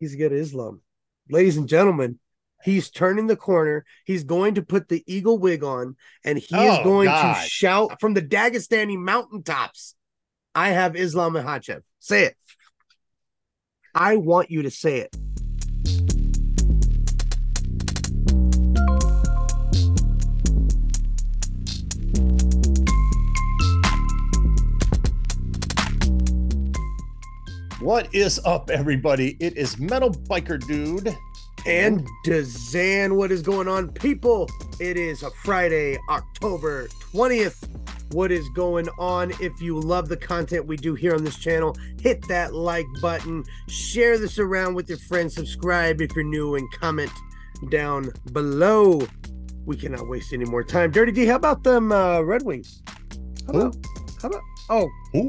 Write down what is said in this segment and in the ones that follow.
He's got Islam. Ladies and gentlemen, he's turning the corner. He's going to put the eagle wig on, and he is Oh going to God. shout from the Dagestani mountaintops, I have Islam Makhachev. Say it. I want you to say it. What is up, everybody? It is Metal Biker Dude. And DZAN, what is going on, people? It is a Friday, October 20th. What is going on? If you love the content we do here on this channel, hit that like button, share this around with your friends, subscribe if you're new, and comment down below. We cannot waste any more time. Dirty D, how about them Red Wings? How about, oh, Who?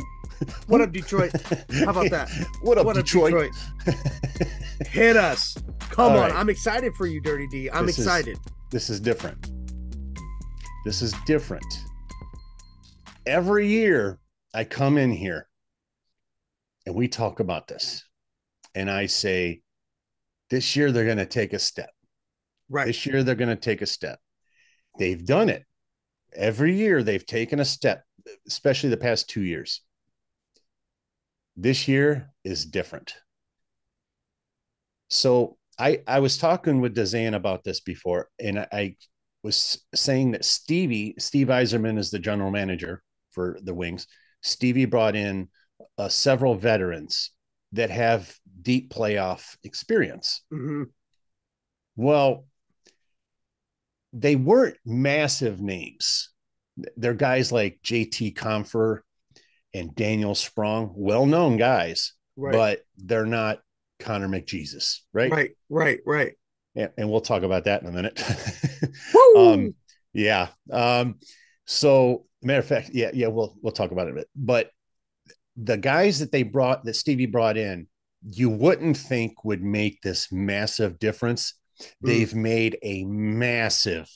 What up, Detroit? How about that? What up, Detroit? Hit us. Come All on. right. I'm excited for you, Dirty D. I'm excited. This is different. This is different. Every year I come in here and we talk about this. And I say, this year they're going to take a step. Right. This year they're going to take a step. They've done it. Every year they've taken a step, especially the past 2 years. This year is different. So I was talking with DZAN about this before, and I was saying that Steve Yzerman is the general manager for the Wings. Stevie brought in several veterans that have deep playoff experience. Mm-hmm. Well, they weren't massive names. They're guys like JT Compher and Daniel Sprong, well-known guys, Right. but they're not Connor McJesus, right? Right. Yeah, and we'll talk about that in a minute. Woo! Yeah. So matter of fact, yeah, we'll talk about it a bit. But the guys that Stevie brought in, you wouldn't think would make this massive difference. They've made a massive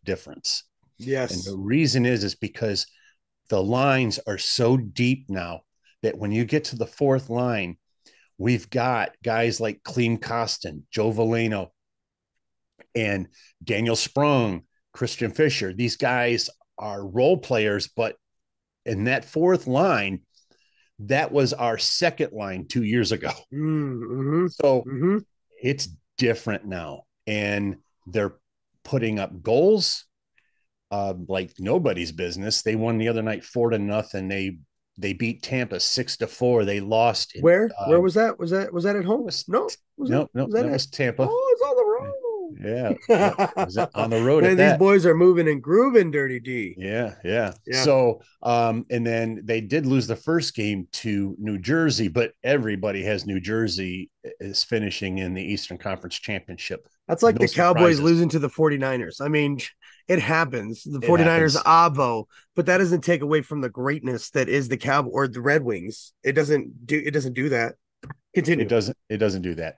difference. Yes. And the reason is because the lines are so deep now that when you get to the fourth line, we've got guys like Clem Costin, Joe Veleno, and Daniel Sprung, Christian Fischer. These guys are role players, but in that fourth line, that was our second line 2 years ago. Mm-hmm. So Mm-hmm. it's different now. And they're putting up goals like nobody's business. They won the other night 4-0. They beat Tampa 6-4. They lost. Where was that? Was that at home? Was, No. no, that was Tampa. Oh, it's on the road. Yeah. Was on the road Man, at these that. boys are moving and grooving, Dirty D. Yeah. Yeah. So, and then they did lose the first game to New Jersey, but everybody has New Jersey is finishing in the Eastern Conference Championship. That's like No the Cowboys surprises. losing to the 49ers. I mean, it happens. The 49ers avo, but that doesn't take away from the greatness that is the Cowboy or the Red Wings. It doesn't do that. Continue. It doesn't do that.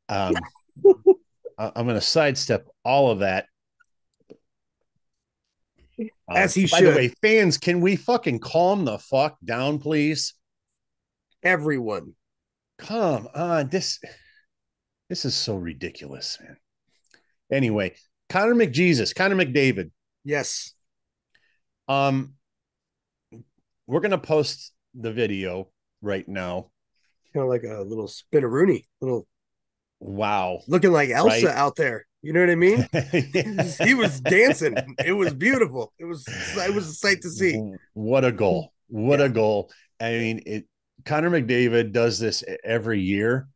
I'm going to sidestep all of that. As he by should. the way, fans, can we fucking calm the fuck down, please? Everyone. Come on. This is so ridiculous, man. Anyway, Connor McDavid. Yes. We're gonna post the video right now. Kind of like a little spinneroonie, little wow, looking like Elsa right? out there. You know what I mean? Yeah. He was dancing. It was beautiful. It was a sight to see. What a goal! What a goal! I mean, Connor McDavid does this every year,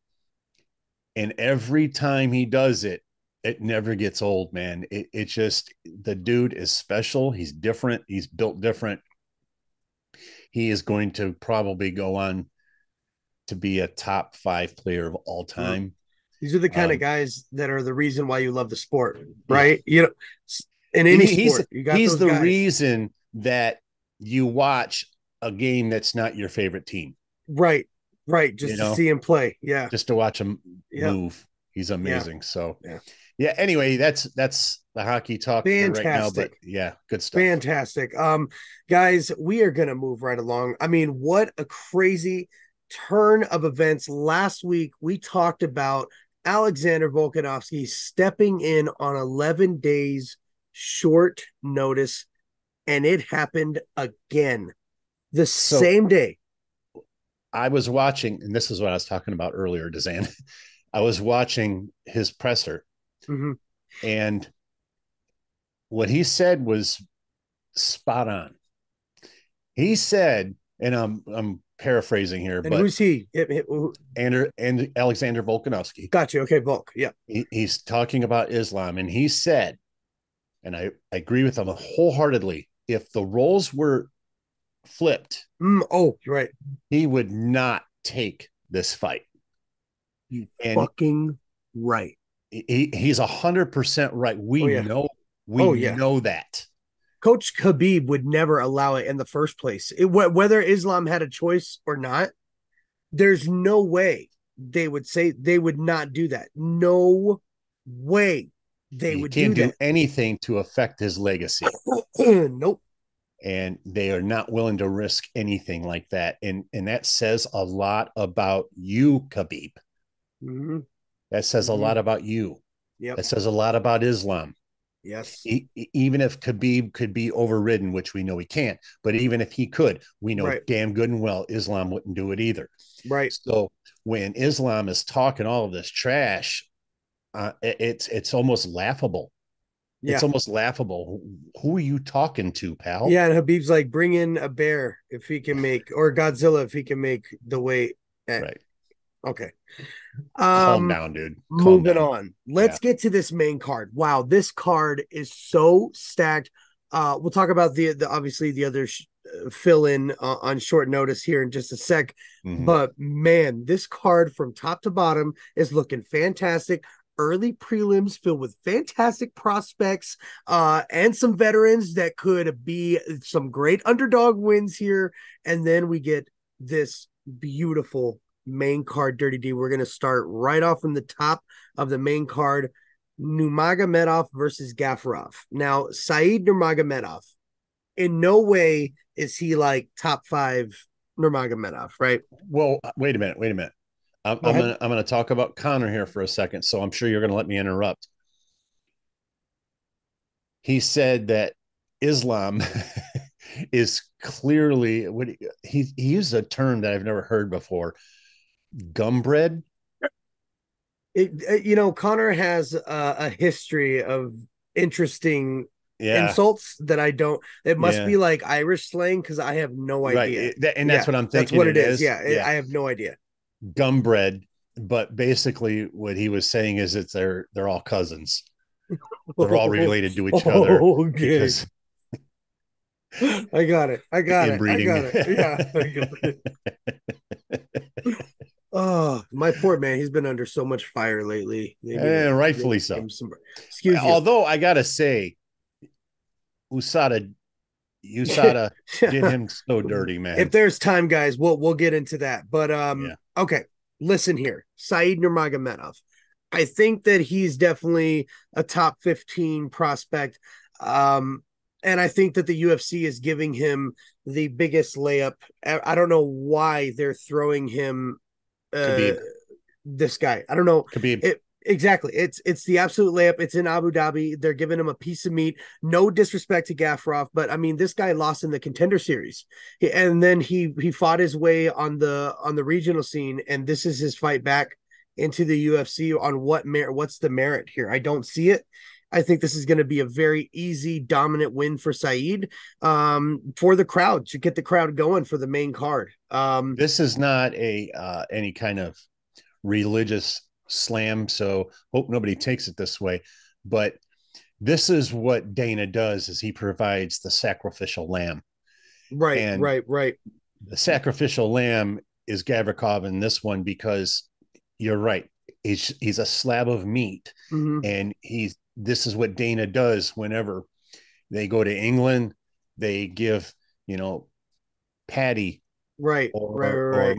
and every time he does it, it never gets old, man. It just, the dude is special. He's different. He's built different. He is going to probably go on to be a top 5 player of all time. These are the kind of guys that are the reason why you love the sport, right? You know, in any sport, you got he's those the guys. reason that you watch a game that's not your favorite team. Right. Just to see him play. Yeah. Just to watch him move. He's amazing. So anyway, that's the hockey talk for right now. But yeah, good stuff. Fantastic. Guys, we are gonna move right along. I mean, what a crazy turn of events. Last week, we talked about Alexander Volkanovski stepping in on 11 days short notice, and it happened again the So same day. I was watching, and this is what I was talking about earlier, DZAN. I was watching his presser, Mm-hmm. and what he said was spot on. He said, and I'm paraphrasing here, And but who's he? and Alexander Volkanovski, Gotcha. Okay, Volk. Yeah. he's talking about Islam, and he said, and I agree with him wholeheartedly. If the roles were flipped, Oh, right. he would not take this fight. You And fucking right. he's 100% right. Oh yeah. We Oh yeah. know that. Coach Khabib would never allow it in the first place. Whether Islam had a choice or not, there's no way they would say they would not do that. No way they He would can't do do that. anything to affect his legacy. Nope. And they are not willing to risk anything like that. And that says a lot about you, Khabib. Mm-hmm. That says a Mm-hmm. lot about you. Yep. That says a lot about Islam. Yes. Even if Khabib could be overridden, which we know he can't, but even if he could, we know Right. damn good and well Islam wouldn't do it either. Right. So when Islam is talking all of this trash, it's almost laughable. It's Yeah. almost laughable. Who are you talking to, pal? Yeah. And Habib's like, bring in a bear if he can make, or Godzilla if he can make the weight. Right. Okay. Calm down, dude. Calm Moving down. on. Yeah. Let's get to this main card. Wow, this card is so stacked. We'll talk about the obviously the other fill in on short notice here in just a sec. Mm-hmm. But man, this card from top to bottom is looking fantastic. Early prelims filled with fantastic prospects and some veterans that could be some great underdog wins here. And then we get this beautiful main card Dirty D. We're going to start right off from the top of the main card. Nurmagomedov versus Gafarov. Now, Said Nurmagomedov, in no way is he like top 5 Nurmagomedov, right? Well, wait a minute. Wait a minute. Go ahead. I'm gonna talk about Connor here for a second, so I'm sure you're gonna let me interrupt. He said that Islam is clearly what he used a term that I've never heard before. Gumbred. Connor has a history of interesting Yeah, insults that I don't. It must yeah, be like Irish slang because I have no idea. right. And that's Yeah, what I'm that's thinking what it it is. is. Yeah, Yeah, I have no idea. gumbred. But basically, what he was saying is that they're all cousins. They're all related to each other Okay. because I got it. I got it. I inbreeding. got it. Yeah. I got it. Oh, my poor man. He's been under so much fire lately. And They need rightfully to give so. him some. Excuse you. Although I gotta say, USADA USADA did him so dirty, If man. there's time, guys, we'll get into that. But Yeah. okay. Listen here. Said Nurmagomedov. I think that he's definitely a top 15 prospect. And I think that the UFC is giving him the biggest layup. I don't know why they're throwing him uh Khabib. this guy. I don't know. Khabib. Exactly. It's the absolute layup. It's in Abu Dhabi. They're giving him a piece of meat. No disrespect to Gafarov, but I mean, this guy lost in the Contender Series, and then he fought his way on the regional scene, and this is his fight back into the UFC on what merit? What's the merit here? I don't see it. I think this is going to be a very easy, dominant win for Said, for the crowd to get the crowd going for the main card. This is not a any kind of religious slam, so hope nobody takes it this way. But this is what Dana does: is he provides the sacrificial lamb, Right, and right, right. the sacrificial lamb is Gavrikov in this one because you're right. He's a slab of meat, Mm-hmm. and this is what Dana does whenever they go to England. They give Patty Right, right, or right.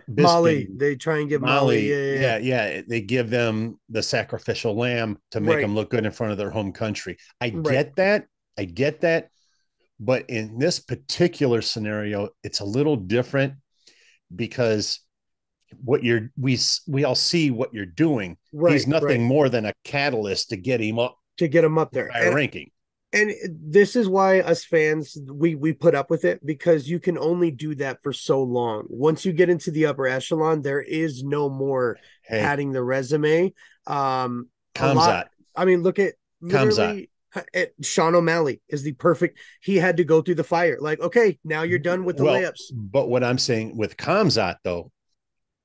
Molly, Bisping, they try and get Molly. Molly. Yeah, yeah, Yeah, yeah. They give them the sacrificial lamb to make right, them look good in front of their home country. I right. get that. I get that. But in this particular scenario, it's a little different because we all see what you're doing. Right, He's nothing right. more than a catalyst to get him up To get him up there. by ranking. And this is why us fans we put up with it, because you can only do that for so long. Once you get into the upper echelon, there is no more Hey, padding the resume. A lot. Kamzat, I mean, look at Kamzat. literally Sean O'Malley is the perfect. He had to go through the fire. Like, okay, now you're done with the Well, layups. but what I'm saying with Kamzat though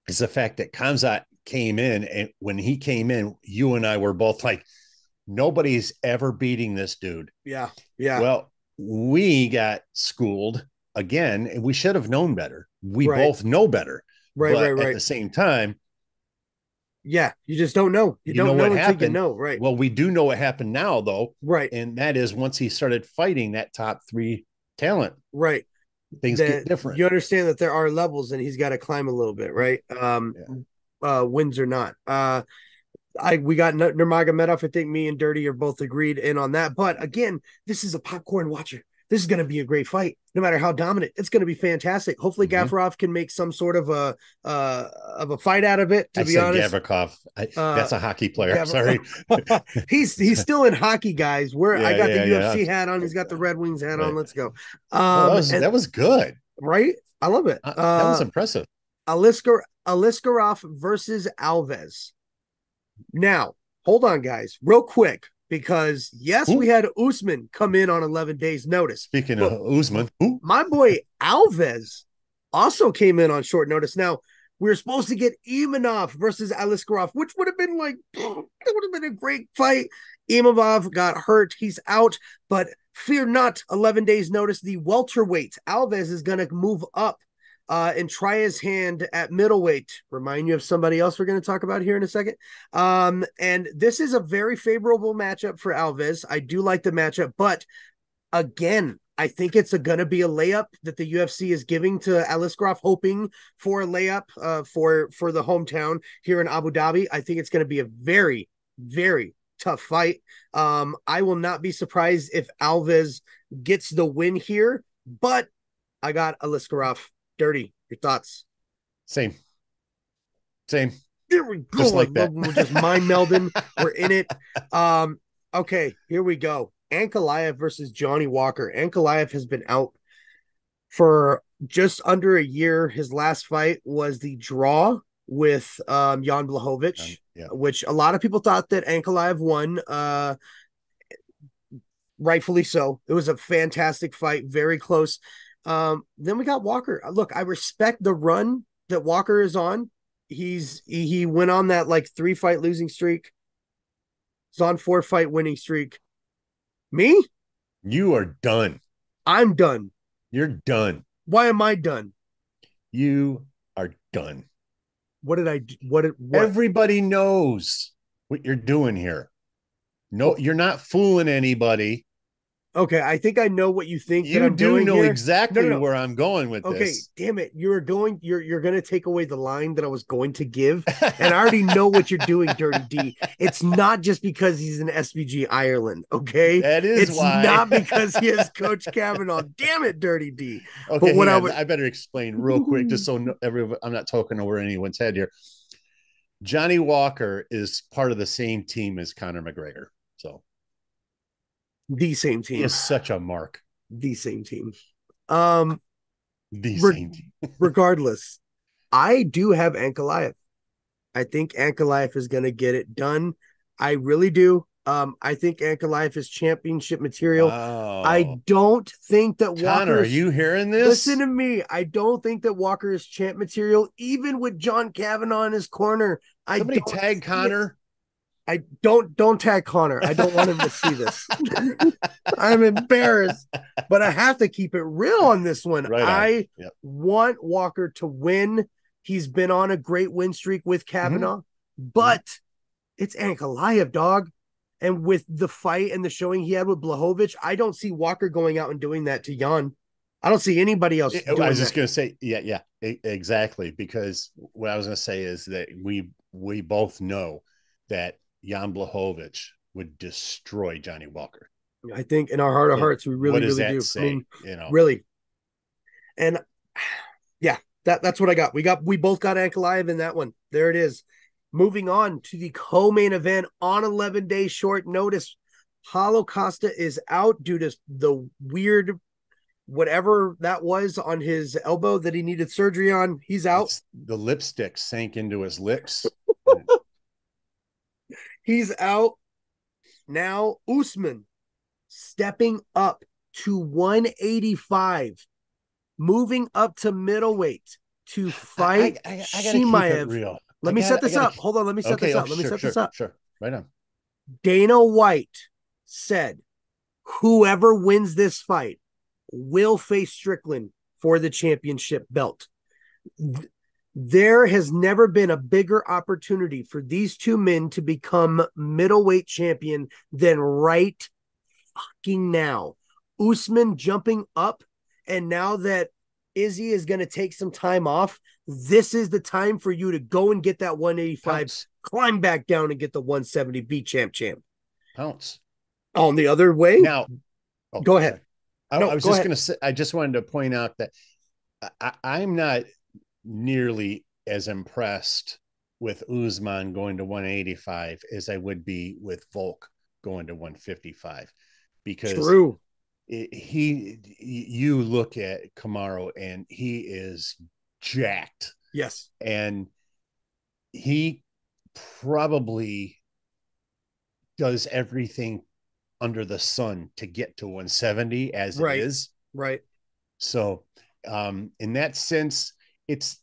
is the fact that Kamzat came in, and when he came in, you and I were both like, nobody's ever beating this dude. Yeah, yeah. Well, we got schooled again, and we should have known better. We Right, both know better. right, right, But at right. the same time, Yeah, you just don't know. You you know don't what know until you happened? know. Right, Well, we do know what happened now, though. right, And that is once he started fighting that top three talent, right. things get That different. you understand that there are levels and he's got to climb a little bit, right? Wins or not. We got Nurmagomedov. I think me and Dirty are both agreed in on that. But again, this is a popcorn watcher. This is going to be a great fight, no matter how dominant. It's going to be fantastic. Hopefully, Gavrov can make some sort of a fight out of it. To I be said honest, Gavrikov. That's a hockey player. Sorry. he's still in hockey, guys. Where I got the UFC hat on, he's got the Red Wings hat on. Let's go. That was good. Right, I love it. That was impressive. Aliskerov versus Alves. Now, hold on, guys, real quick, because yes, we had Usman come in on 11 days notice. Speaking of Usman, my boy Alves also came in on short notice. Now, we were supposed to get Imanov versus Aliskerov, which would have been like, it would have been a great fight. Imanov got hurt. He's out, but fear not, 11 days notice, the welterweight Alves is going to move up and try his hand at middleweight. Remind you of somebody else we're going to talk about here in a second. And this is a very favorable matchup for Alves. I do like the matchup, but again, I think it's going to be a layup that the UFC is giving to Aliskerov, hoping for a layup for the hometown here in Abu Dhabi. I think it's going to be a very, very tough fight. I will not be surprised if Alves gets the win here, but I got Aliskerov. Dirty, your thoughts? Same. Here we go. Just like that. We're just mind melding. We're in it. Okay, here we go. Ankalaev versus Johnny Walker. Ankalaev has been out for just under a year. His last fight was the draw with Jan Blachowicz, which a lot of people thought that Ankalaev won. Rightfully so. It was a fantastic fight, very close. Then we got Walker. Look, I respect the run that Walker is on. He went on that like 3-fight losing streak. He's on 4-fight winning streak. Me? You are done. I'm done. You're done. Why am I done? You are done. What did I do? What? Everybody knows what you're doing here. No, you're not fooling anybody. Okay, I think I know what you think. You do know exactly where I'm going with this. Okay, damn it. You're going to take away the line that I was going to give. And I already know what you're doing, Dirty D. It's not just because he's in SBG Ireland, okay? That is why. It's not because he has Coach Kavanaugh. Damn it, Dirty D. Okay, but what I better explain real quick, just so I'm not talking over anyone's head here. Johnny Walker is part of the same team as Conor McGregor. So the same team. He is such a mark. The same team. The same team. Regardless, I do have Ankalaev. I think Ankalaev is going to get it done. I really do. I think Ankalaev is championship material. Wow. I don't think that Connor, are you hearing this? Listen to me. I don't think that Walker is champ material, even with John Kavanaugh in his corner. Somebody tag Connor. I don't tag Connor. I don't want him to see this. I'm embarrassed, but I have to keep it real on this one. Right on. I want Walker to win. He's been on a great win streak with Kavanaugh, but it's Ankalaev, dog. And with the fight and the showing he had with Blachowicz, I don't see Walker going out and doing that to Jan. I don't see anybody else doing that. I was just going to say, yeah, exactly. Because what I was going to say is that we both know that Jan Blachowicz would destroy Johnny Walker. I think in our heart of hearts, we really, really do. Say? I mean, really. And yeah, That's what I got. We both got Ankalaev in that one. There it is. Moving on to the co-main event on 11-day short notice. Paulo Costa is out due to the weird whatever that was on his elbow that he needed surgery on. He's out. The lipstick sank into his lips. He's out. Now Usman stepping up to 185, moving up to middleweight to fight I gotta Chimaev. keep it real. Let me set this up. Hold on. Let me set this up. Let me set this up. Sure. Right on. Dana White said, whoever wins this fight will face Strickland for the championship belt. There has never been a bigger opportunity for these two men to become middleweight champion than right fucking now. Usman jumping up, and now that Izzy is going to take some time off, this is the time for you to go and get that 185, climb back down and get the 170, be champ. Pounce. On the other way? Now, go ahead. I was just going to say, I just wanted to point out that I'm not nearly as impressed with Usman going to 185 as I would be with Volk going to 155, because true. You look at Kamaru and he is jacked. Yes. And he probably does everything under the sun to get to 170 as it is. Right. So in that sense,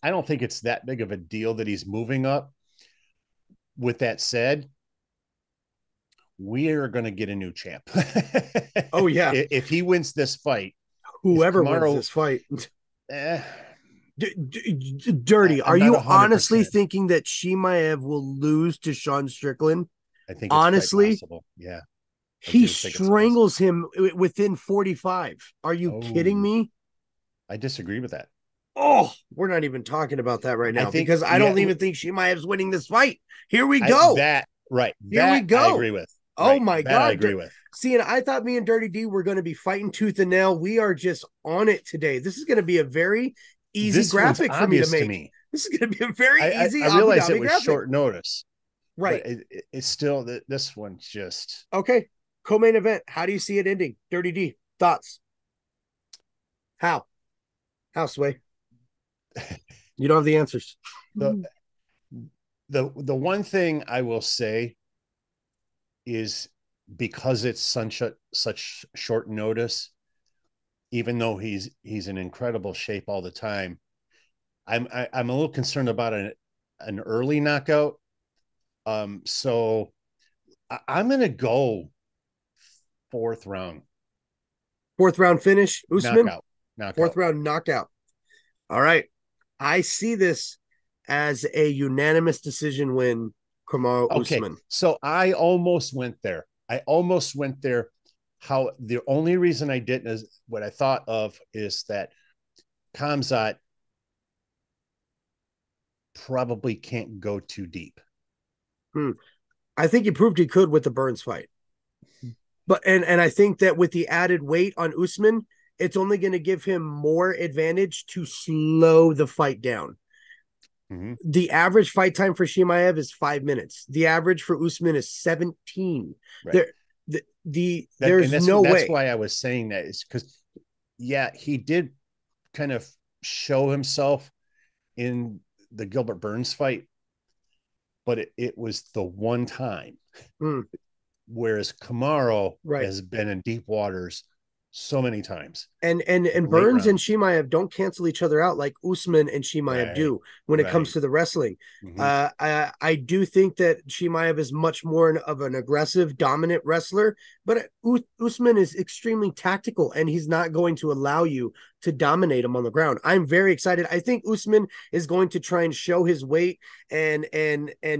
I don't think it's that big of a deal that he's moving up. With that said, we are going to get a new champ. Oh yeah. If he wins this fight, whoever wins this fight, Dirty. Are you 100%. Honestly thinking that Chimaev will lose to Sean Strickland? I think it's honestly possible. Yeah. He strangles him within 45. Are you kidding me? I disagree with that. Oh, we're not even talking about that right now, because I don't even think Chimaev's winning this fight. Here we go. Here we go. I agree with. Oh my God. I agree with. See, and I thought me and Dirty D were going to be fighting tooth and nail. We are just on it today. This is going to be a very easy graphic for me to make. This is going to be a very easy. I realize it was graphic. Short notice. Right. It's still this one's just okay. Co-main event. How do you see it ending? Dirty D, thoughts? How, Sway? You don't have the answers. The one thing I will say is, because it's such short notice, even though he's in incredible shape all the time, I'm a little concerned about an early knockout. So I'm going to go fourth round finish. Usman knockout. Fourth round knockout. All right. I see this as a unanimous decision win, Kamaru Usman. So I almost went there. How the only reason I didn't is what I thought of is that Khamzat probably can't go too deep. I think he proved he could with the Burns fight. But and I think that with the added weight on Usman, it's only going to give him more advantage to slow the fight down. Mm-hmm. The average fight time for Chimaev is 5 minutes. The average for Usman is 17. Right. There's no way. That's why I was saying that, is because, yeah, he did kind of show himself in the Gilbert Burns fight, but it was the one time. Whereas Kamaru has been in deep waters so many times. And Burns and Chimaev don't cancel each other out like Usman and Chimaev do when it comes to the wrestling. Mm-hmm. I do think that Chimaev is much more of an aggressive, dominant wrestler, but Usman is extremely tactical, and he's not going to allow you to dominate him on the ground. I'm very excited. I think Usman is going to try and show his weight and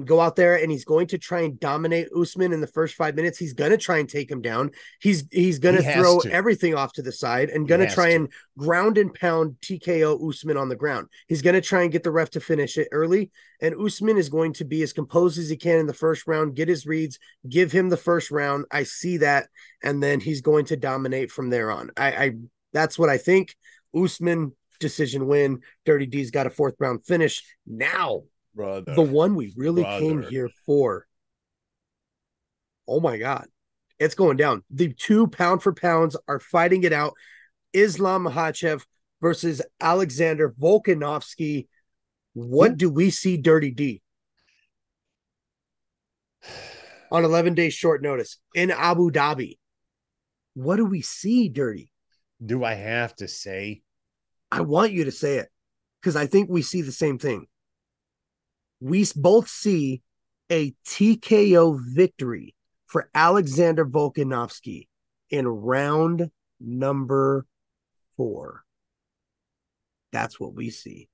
go out there, and he's going to try and dominate Usman in the first 5 minutes. He's going to try and take him down. He's going to throw everything off to the side and going to try and ground and pound TKO Usman on the ground. He's going to try and get the ref to finish it early, and Usman is going to be as composed as he can in the first round, get his reads, give him the first round. I see that, and then he's going to dominate from there on. That's what I think. Usman decision win. Dirty D's got a 4th round finish. Now, Brother. the one we really came here for. Oh my God. It's going down. The 2 pound for pounds are fighting it out. Islam Makhachev versus Alexander Volkanovski. What do we see, Dirty D? On 11 days short notice in Abu Dhabi. What do we see, Dirty? Do I have to say? I want you to say it because I think we see the same thing. We both see a TKO victory for Alexander Volkanovski in round number 4. That's what we see.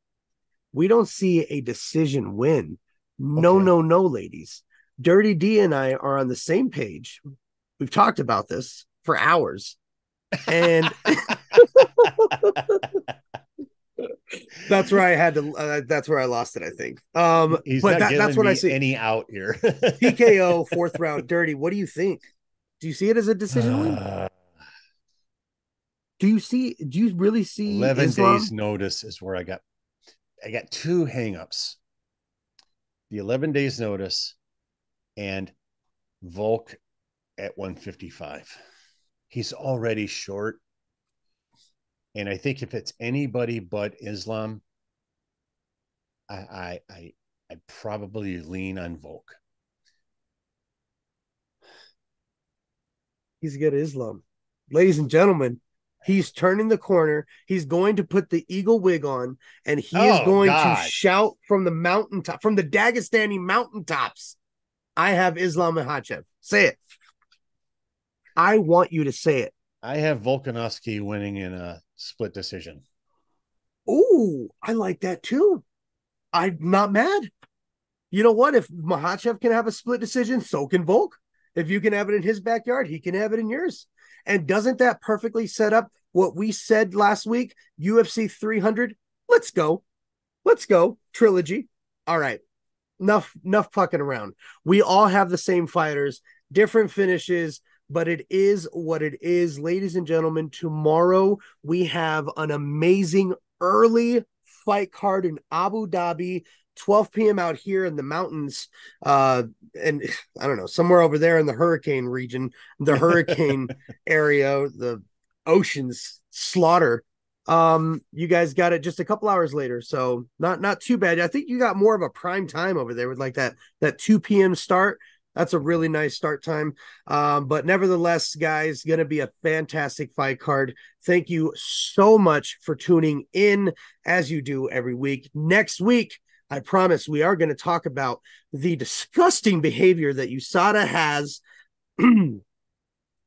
We don't see a decision win. No, no, ladies. Dirty D and I are on the same page. We've talked about this for hours. And that's where I had to that's where I lost it, I think. He's but not that's what I see. Any out here. TKO 4th round. Dirty, what do you think? Do you see it as a decision win? Do you really see 11 Islam? days notice is where I got 2 hangups. The 11 days notice and Volk at 155. He's already short. And I think if it's anybody but Islam, I probably lean on Volk. He's got Islam. Ladies and gentlemen, he's turning the corner. He's going to put the eagle wig on, and he is going to shout from the mountaintop, from the Dagestani mountaintops, I have Islam Makhachev. Say it. I want you to say it. I have Volkanovski winning in a split decision. Ooh, I like that too. I'm not mad. You know what? If Makhachev can have a split decision, so can Volk. If you can have it in his backyard, he can have it in yours. And doesn't that perfectly set up what we said last week? UFC 300. Let's go. Let's go. Trilogy. All right. Enough fucking around. We all have the same fighters, different finishes, but it is what it is. Ladies and gentlemen, tomorrow we have an amazing early fight card in Abu Dhabi, 12 p.m. out here in the mountains. And I don't know, somewhere over there in the hurricane region, the hurricane area, the oceans slaughter. You guys got it just a couple hours later. So not too bad. I think you got more of a prime time over there with like that 2 p.m. start. That's a really nice start time. But nevertheless, guys, going to be a fantastic fight card. Thank you so much for tuning in as you do every week. Next week, I promise we are going to talk about the disgusting behavior that USADA has been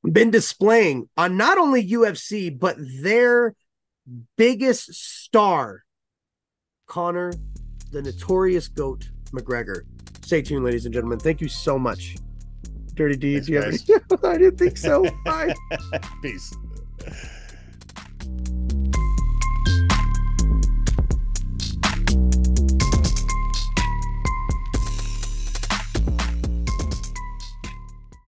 displaying on not only UFC, but their biggest star, Conor, the notorious GOAT McGregor. Stay tuned, ladies and gentlemen. Thank you so much. Dirty D, do you have any? I didn't think so. Bye. Peace.